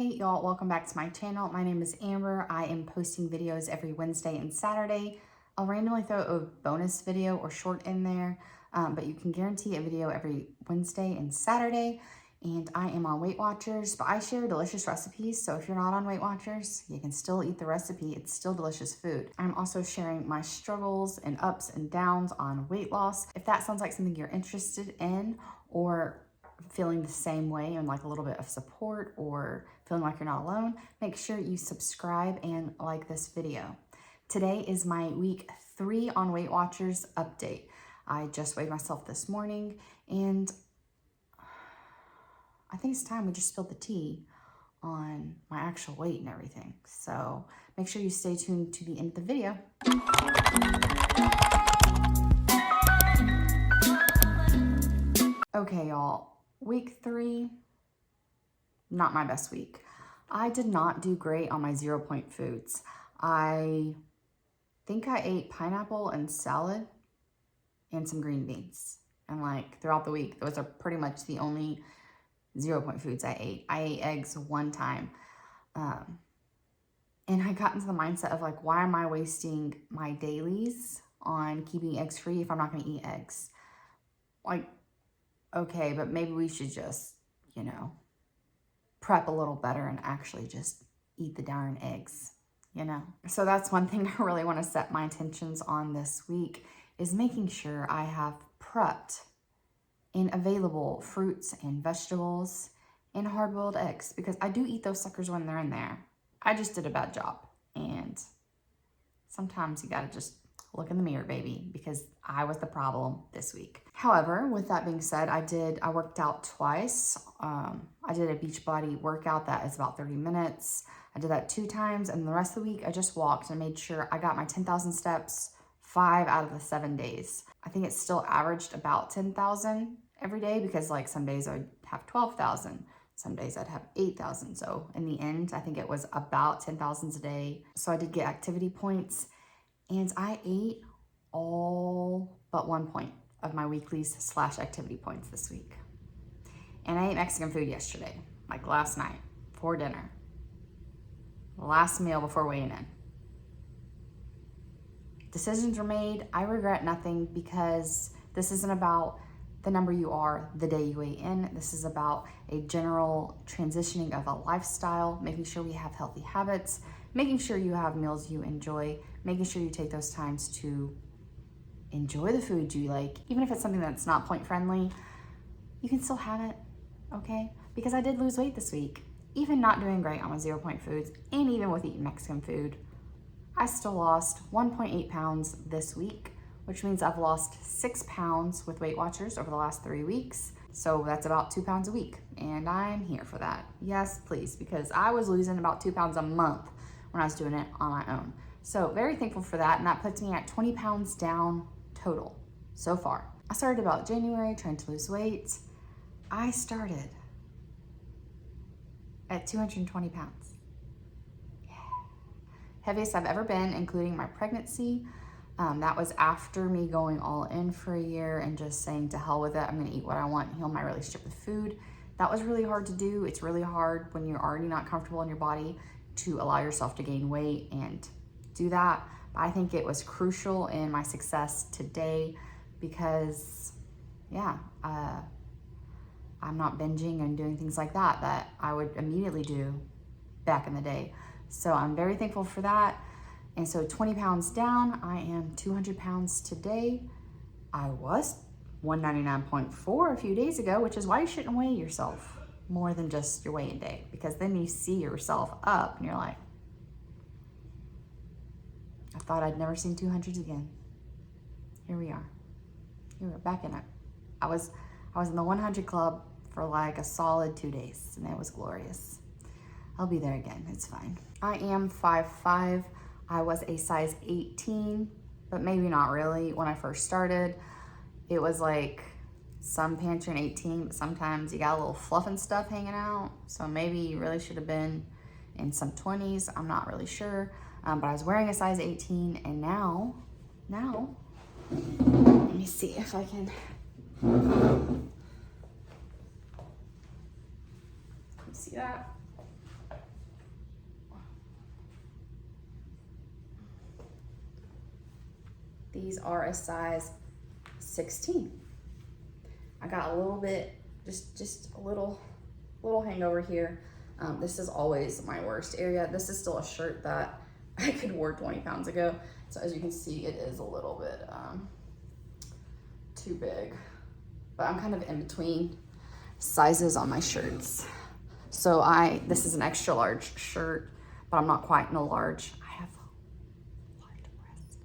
Hey y'all, welcome back to my channel. My name is Amber. I am posting videos every Wednesday and Saturday. I'll randomly throw a bonus video or short in there, but you can guarantee a video every Wednesday and Saturday. And I am on Weight Watchers, but I share delicious recipes. So if you're not on Weight Watchers, you can still eat the recipe. It's still delicious food. I'm also sharing my struggles and ups and downs on weight loss. If that sounds like something you're interested in, or feeling the same way and like a little bit of support or feeling like you're not alone, make sure you subscribe and like this video. Today is my week 3 on Weight Watchers update. I just weighed myself this morning and I think it's time we just spilled the tea on my actual weight and everything. So make sure you stay tuned to the end of the video. Okay, y'all. Week 3, not my best week. I did not do great on my 0-point foods. I think I ate pineapple and salad and some green beans. And like throughout the week, those are pretty much the only 0-point foods I ate. I ate eggs one time. And I got into the mindset of like, why am I wasting my dailies on keeping eggs free if I'm not gonna eat eggs? Like, okay, but maybe we should just, prep a little better and actually just eat the darn eggs, So that's one thing I really want to set my intentions on this week, is making sure I have prepped and available fruits and vegetables and hard-boiled eggs, because I do eat those suckers when they're in there. I just did a bad job, and sometimes you gotta just look in the mirror, baby, because I was the problem this week. However, with that being said, I worked out twice. I did a Beachbody workout that is about 30 minutes. I did that 2 times, and the rest of the week I just walked and made sure I got my 10,000 steps 5 out of the 7 days. I think it still averaged about 10,000 every day, because like some days I'd have 12,000. Some days I'd have 8,000. So in the end, I think it was about 10,000 a day. So I did get activity points. And I ate all but 1 point of my weeklies / activity points this week. And I ate Mexican food yesterday, like last night, for dinner. Last meal before weighing in. Decisions were made. I regret nothing, because this isn't about the number you are the day you weigh in. This is about a general transitioning of a lifestyle, making sure we have healthy habits, making sure you have meals you enjoy, making sure you take those times to enjoy the food you like. Even if it's something that's not point friendly, you can still have it, okay? Because I did lose weight this week. Even not doing great on my 0-point foods, and even with eating Mexican food, I still lost 1.8 pounds this week, which means I've lost 6 pounds with Weight Watchers over the last 3 weeks. So that's about 2 pounds a week, and I'm here for that. Yes, please, because I was losing about 2 pounds a month when I was doing it on my own. So very thankful for that, and that puts me at 20 pounds down total so far. I started about January trying to lose weight. I started at 220 pounds. Yeah. Heaviest I've ever been, including my pregnancy. That was after me going all in for a year and just saying to hell with it, I'm gonna eat what I want and heal my relationship with food. That was really hard to do. It's really hard when you're already not comfortable in your body to allow yourself to gain weight and do that. But I think it was crucial in my success today, because I'm not binging and doing things like that I would immediately do back in the day. So I'm very thankful for that. And so 20 pounds down, I am 200 pounds today. I was 199.4 a few days ago, which is why you shouldn't weigh yourself more than just your weigh-in day, because then you see yourself up and you're like, I thought I'd never seen 200s again. Here we are. Here we are back in it. I was in the 100 club for like a solid 2 days, and it was glorious. I'll be there again, it's fine. I am 5'5". I was a size 18, but maybe not really when I first started. It was like some pants are an 18, but sometimes you got a little fluff and stuff hanging out. So maybe you really should have been in some 20s. I'm not really sure. But I was wearing a size 18, and now, let me see if I can. See that? These are a size 16. I got a little bit, just a little hangover here. This is always my worst area. This is still a shirt that I could wear 20 pounds ago. So as you can see, it is a little bit too big, but I'm kind of in between sizes on my shirts. So this is an extra large shirt, but I'm not quite in a large. I have large breasts.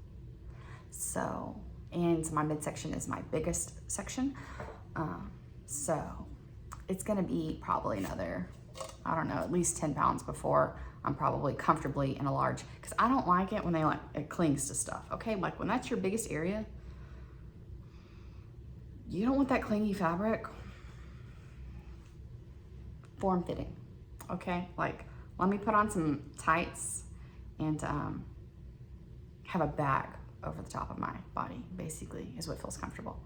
So, and my midsection is my biggest section. So it's gonna be probably another, I don't know, at least 10 pounds before I'm probably comfortably in a large, because I don't like it when it clings to stuff, okay? Like when that's your biggest area, you don't want that clingy fabric. Form-fitting, okay? Like, let me put on some tights and have a bag over the top of my body, basically, is what feels comfortable.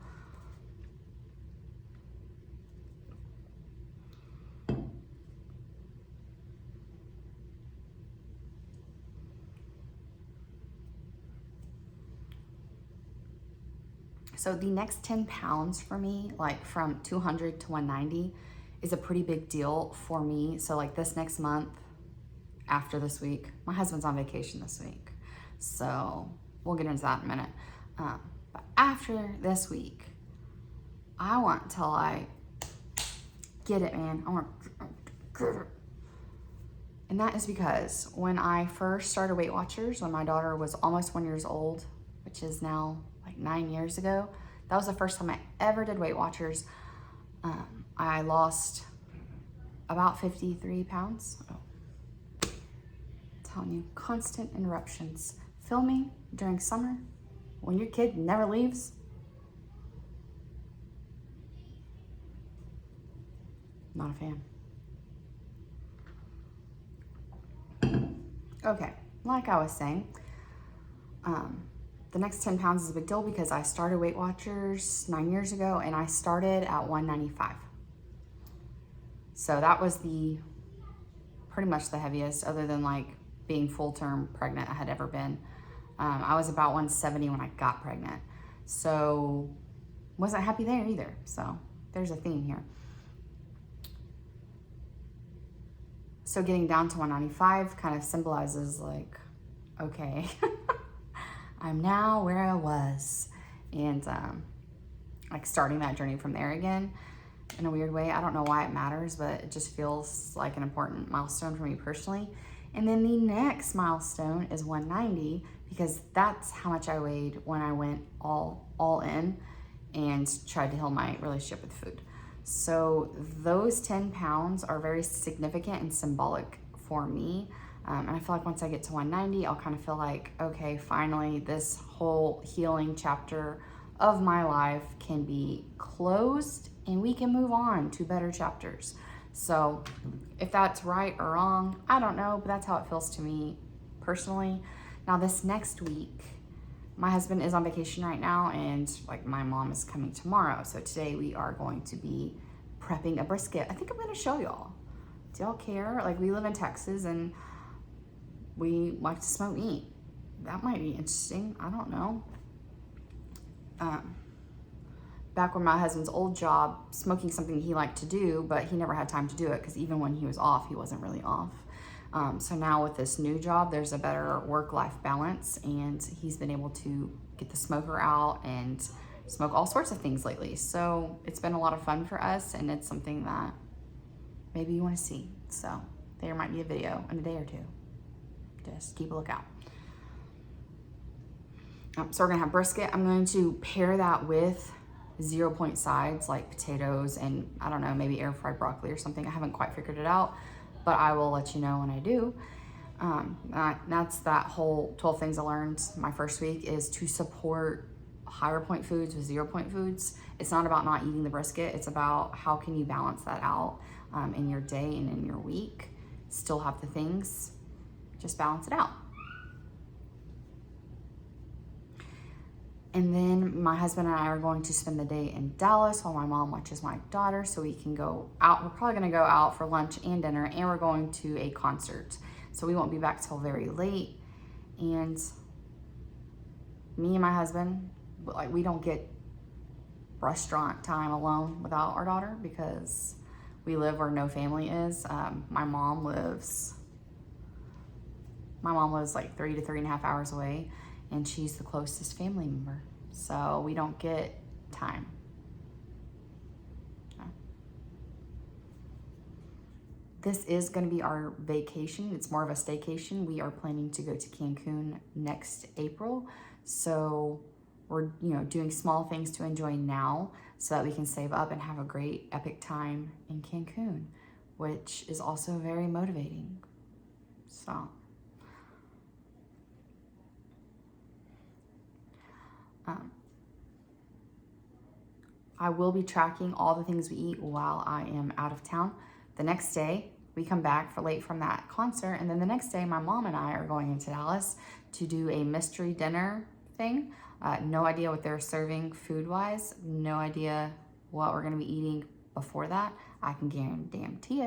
So the next 10 pounds for me, like from 200 to 190, is a pretty big deal for me. So like this next month, after this week, my husband's on vacation this week. So we'll get into that in a minute. But after this week, I want till I get it, man. I want to get it. And that is because when I first started Weight Watchers, when my daughter was almost 1 year old, which is now like 9 years ago, that was the first time I ever did Weight Watchers. I lost about 53 pounds. Oh. I'm telling you, constant interruptions. Filming during summer, when your kid never leaves. Not a fan. Okay, like I was saying, the next 10 pounds is a big deal because I started Weight Watchers 9 years ago and I started at 195. So that was pretty much the heaviest, other than like being full-term pregnant, I had ever been. I was about 170 when I got pregnant. So wasn't happy there either. So there's a theme here. So getting down to 195 kind of symbolizes like, okay, I'm now where I was. And like starting that journey from there again in a weird way. I don't know why it matters, but it just feels like an important milestone for me personally. And then the next milestone is 190, because that's how much I weighed when I went all in and tried to heal my relationship with food. So those 10 pounds are very significant and symbolic for me. And I feel like once I get to 190, I'll kind of feel like, okay, finally this whole healing chapter of my life can be closed and we can move on to better chapters. So if that's right or wrong, I don't know, but that's how it feels to me personally. Now this next week, my husband is on vacation right now and like my mom is coming tomorrow. So today we are going to be prepping a brisket. I think I'm gonna show y'all. Do y'all care? Like we live in Texas and we like to smoke meat. That might be interesting, I don't know. Back when my husband's old job, smoking something he liked to do, but he never had time to do it because even when he was off, he wasn't really off. So now with this new job, there's a better work-life balance and he's been able to get the smoker out and smoke all sorts of things lately. So it's been a lot of fun for us and it's something that maybe you want to see. So there might be a video in a day or two. Just keep a lookout. So we're gonna have brisket. I'm going to pair that with 0-point sides like potatoes and I don't know, maybe air fried broccoli or something. I haven't quite figured it out, but I will let you know when I do. That's that whole 12 things I learned my first week is to support higher point foods with 0-point foods. It's not about not eating the brisket. It's about how can you balance that out in your day and in your week. Still have the things, just balance it out. And then my husband and I are going to spend the day in Dallas while my mom watches my daughter so we can go out. We're probably gonna go out for lunch and dinner and we're going to a concert. So we won't be back till very late. And me and my husband, like, we don't get restaurant time alone without our daughter because we live where no family is. My mom lives like 3 to 3.5 hours away, and she's the closest family member. So we don't get time. This is going to be our vacation. It's more of a staycation. We are planning to go to Cancun next April. So we're, doing small things to enjoy now so that we can save up and have a great epic time in Cancun, which is also very motivating. So I will be tracking all the things we eat while I am out of town. The next day, we come back for late from that concert, and then the next day, my mom and I are going into Dallas to do a mystery dinner thing. No idea what they're serving food-wise. No idea what we're gonna be eating before that. I can guarantee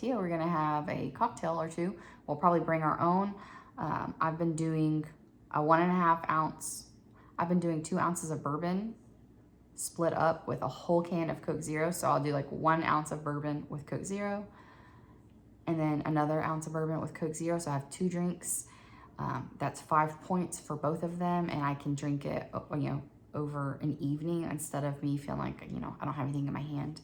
you we're gonna have a cocktail or two. We'll probably bring our own. I've been doing a 1.5 ounce. I've been doing 2 ounces of bourbon split up with a whole can of Coke Zero. So I'll do like 1 ounce of bourbon with Coke Zero and then another ounce of bourbon with Coke Zero. So I have 2 drinks. That's 5 points for both of them. And I can drink it, over an evening instead of me feeling like, I don't have anything in my hand.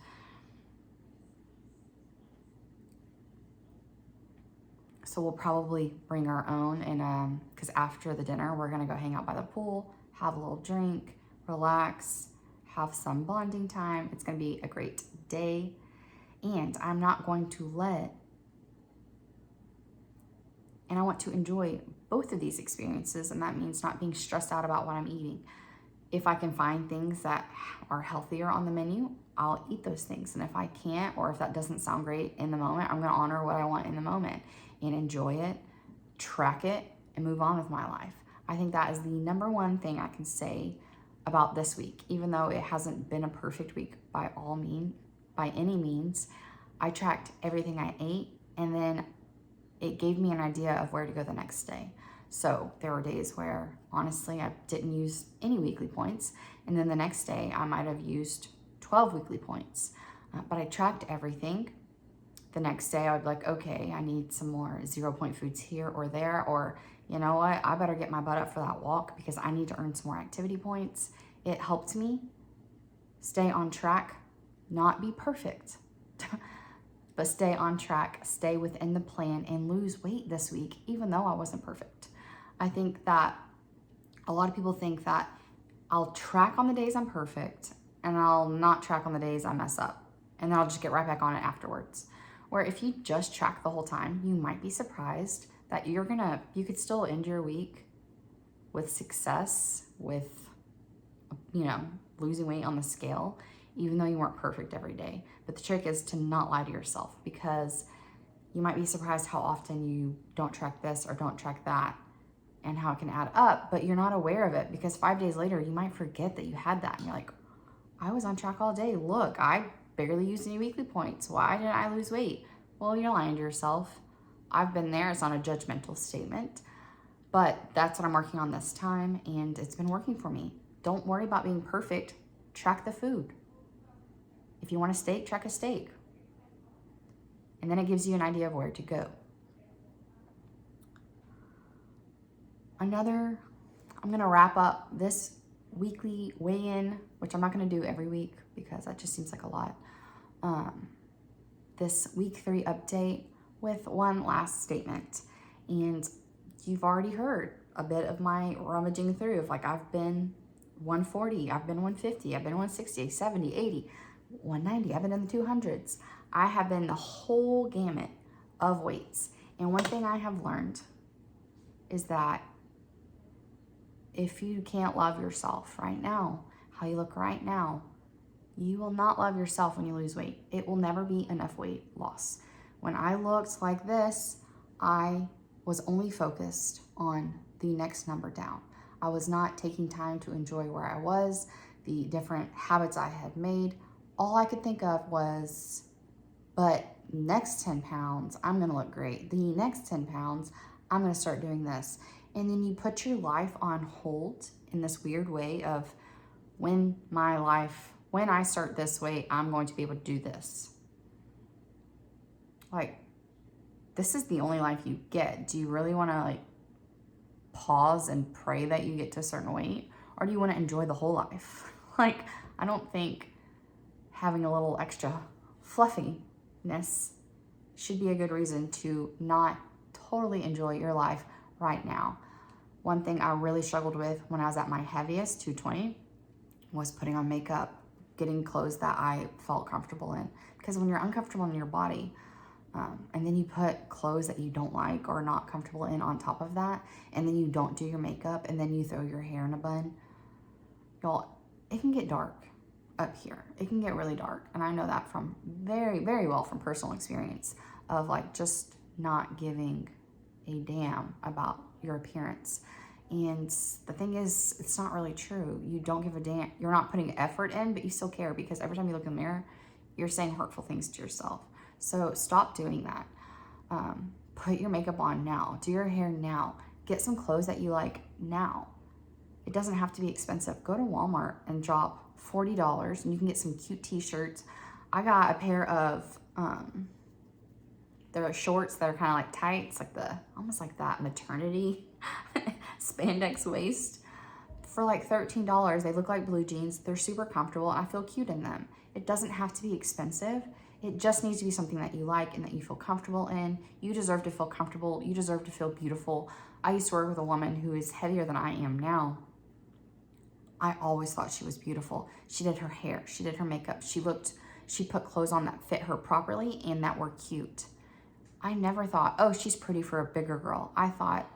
So we'll probably bring our own, and because after the dinner, we're gonna go hang out by the pool, have a little drink, relax, have some bonding time. It's gonna be a great day. And I'm not going to and I want to enjoy both of these experiences, and that means not being stressed out about what I'm eating. If I can find things that are healthier on the menu, I'll eat those things. And if I can't, or if that doesn't sound great in the moment, I'm gonna honor what I want in the moment and enjoy it, track it, and move on with my life. I think that is the number one thing I can say about this week. Even though it hasn't been a perfect week by any means, I tracked everything I ate, and then it gave me an idea of where to go the next day. So there were days where, honestly, I didn't use any weekly points, and then the next day I might have used 12 weekly points. But I tracked everything. The next day I would be like, okay, I need some more 0-point foods here or there, or you know what, I better get my butt up for that walk because I need to earn some more activity points. It helped me stay on track, not be perfect, but stay on track, stay within the plan, and lose weight this week, even though I wasn't perfect. I think that a lot of people think that I'll track on the days I'm perfect and I'll not track on the days I mess up, and then I'll just get right back on it afterwards. Where if you just track the whole time, you might be surprised that you could still end your week with success, with, losing weight on the scale, even though you weren't perfect every day. But the trick is to not lie to yourself, because you might be surprised how often you don't track this or don't track that and how it can add up, but you're not aware of it because 5 days later, you might forget that you had that. And you're like, I was on track all day. Look, I barely used any weekly points. Why didn't I lose weight? Well, you're lying to yourself. I've been there. It's not a judgmental statement, but that's what I'm working on this time, and it's been working for me. Don't worry about being perfect. Track the food. If you want a steak, track a steak. And then it gives you an idea of where to go. I'm gonna wrap up this weekly weigh-in, which I'm not gonna do every week because that just seems like a lot. This week 3 update with one last statement. And you've already heard a bit of my rummaging through of I've been 140, I've been 150, I've been 160, 70, 80, 190, I've been in the 200s. I have been the whole gamut of weights. And one thing I have learned is that if you can't love yourself right now, how you look right now, you will not love yourself when you lose weight. It will never be enough weight loss. When I looked like this, I was only focused on the next number down. I was not taking time to enjoy where I was, the different habits I had made. All I could think of was, but next 10 pounds, I'm gonna look great. The next 10 pounds, I'm gonna start doing this. And then you put your life on hold in this weird way of, when I start this way, I'm going to be able to do this. Like, this is the only life you get. Do you really want to like pause and pray that you get to a certain weight? Or do you want to enjoy the whole life? Like, I don't think having a little extra fluffiness should be a good reason to not totally enjoy your life right now. One thing I really struggled with when I was at my heaviest, 220, was putting on makeup, getting clothes that I felt comfortable in. Because when you're uncomfortable in your body, and then you put clothes that you don't like or not comfortable in on top of that, and then you don't do your makeup, and then you throw your hair in a bun, y'all, it can get dark up here. It can get really dark. And I know that from very, very well from personal experience of like just not giving a damn about your appearance. And the thing is, it's not really true. You don't give a damn. You're not putting effort in, but you still care, because every time you look in the mirror, you're saying hurtful things to yourself. So stop doing that. Put your makeup on now. Do your hair now. Get some clothes that you like now. It doesn't have to be expensive. Go to Walmart and drop $40 and you can get some cute t-shirts. I got a pair of there are shorts that are kind of like tights, like almost like that maternity spandex waist for like $13. They look like blue jeans. They're super comfortable. I feel cute in them. It doesn't have to be expensive. It just needs to be something that you like and that you feel comfortable in. You deserve to feel comfortable. You deserve to feel beautiful. I used to work with a woman who is heavier than I am now. I always thought she was beautiful. She did her hair, she did her makeup, she put clothes on that fit her properly and that were cute. I never thought, oh, she's pretty for a bigger girl. I thought,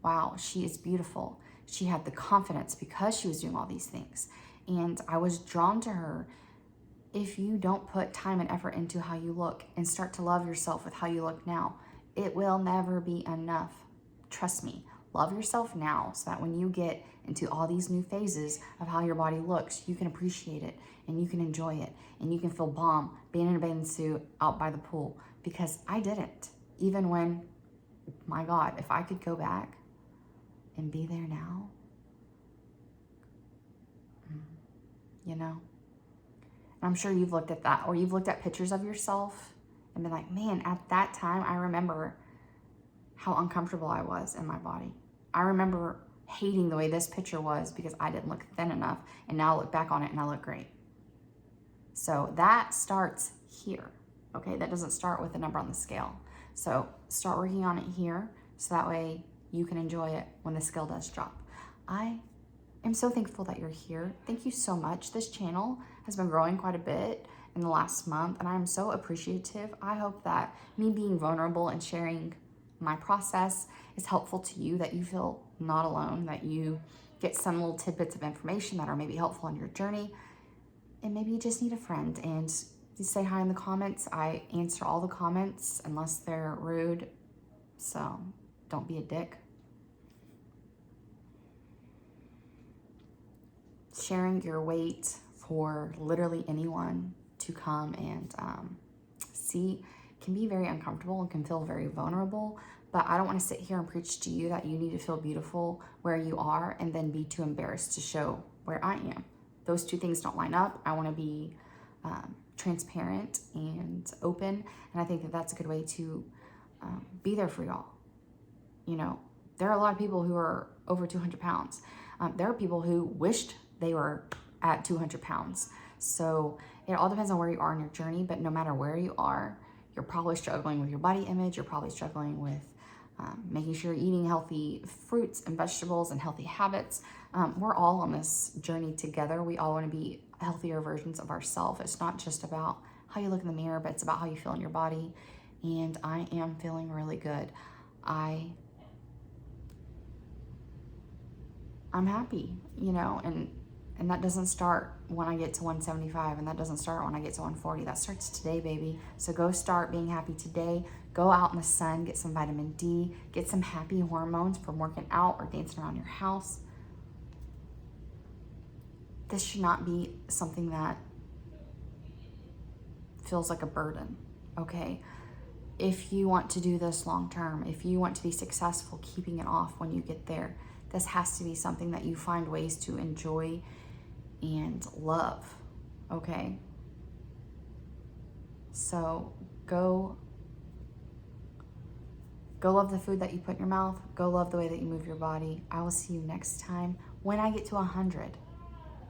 wow, she is beautiful. She had the confidence because she was doing all these things. And I was drawn to her. If you don't put time and effort into how you look and start to love yourself with how you look now, it will never be enough. Trust me, love yourself now so that when you get into all these new phases of how your body looks, you can appreciate it and you can enjoy it and you can feel bomb being in a bathing suit out by the pool, because I didn't. Even when, my God, if I could go back and be there now, you know? And I'm sure you've looked at that, or you've looked at pictures of yourself and been like, man, at that time, I remember how uncomfortable I was in my body. I remember hating the way this picture was because I didn't look thin enough, and now I look back on it and I look great. So that starts here, okay? That doesn't start with the number on the scale. So start working on it here so that way you can enjoy it when the scale does drop. I am so thankful that you're here. Thank you so much. This channel has been growing quite a bit in the last month, and I'm so appreciative. I hope that me being vulnerable and sharing my process is helpful to you, that you feel not alone, that you get some little tidbits of information that are maybe helpful in your journey, and maybe you just need a friend. And you say hi in the comments. I answer all the comments unless they're rude, so don't be a dick. Sharing your weight for literally anyone to come and see can be very uncomfortable and can feel very vulnerable, but I don't want to sit here and preach to you that you need to feel beautiful where you are and then be too embarrassed to show where I am. Those two things don't line up. I want to be transparent and open, and I think that that's a good way to be there for y'all. You know, there are a lot of people who are over 200 pounds. There are people who wished they were at 200 pounds. So it all depends on where you are in your journey, but no matter where you are, you're probably struggling with your body image. You're probably struggling with making sure you're eating healthy fruits and vegetables and healthy habits. We're all on this journey together. We all want to be healthier versions of ourselves. It's not just about how you look in the mirror, but it's about how you feel in your body. And I am feeling really good. I'm happy, you know, and that doesn't start when I get to 175, and that doesn't start when I get to 140. That starts today, baby. So go start being happy today. Go out in the sun, get some vitamin D, get some happy hormones from working out or dancing around your house. This should not be something that feels like a burden, okay? if you want to do this long term, if you want to be successful keeping it off when you get there, this has to be something that you find ways to enjoy and love, okay? So go love the food that you put in your mouth. Go love the way that you move your body. I will see you next time when I get to 100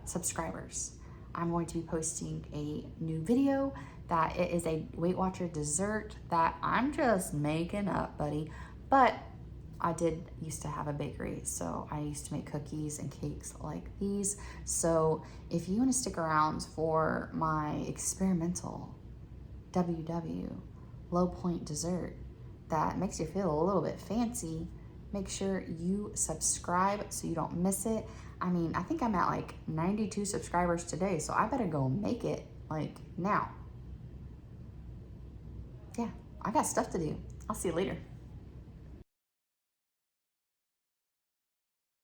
subscribers. I'm going to be posting a new video that it is a Weight Watcher dessert that I'm just making up, buddy. But I did used to have a bakery, so I used to make cookies and cakes like these. So if you want to stick around for my experimental WW low point dessert that makes you feel a little bit fancy, make sure you subscribe so you don't miss it. I mean, I think I'm at like 92 subscribers today, so I better go make it like now. Yeah, I got stuff to do. I'll see you later.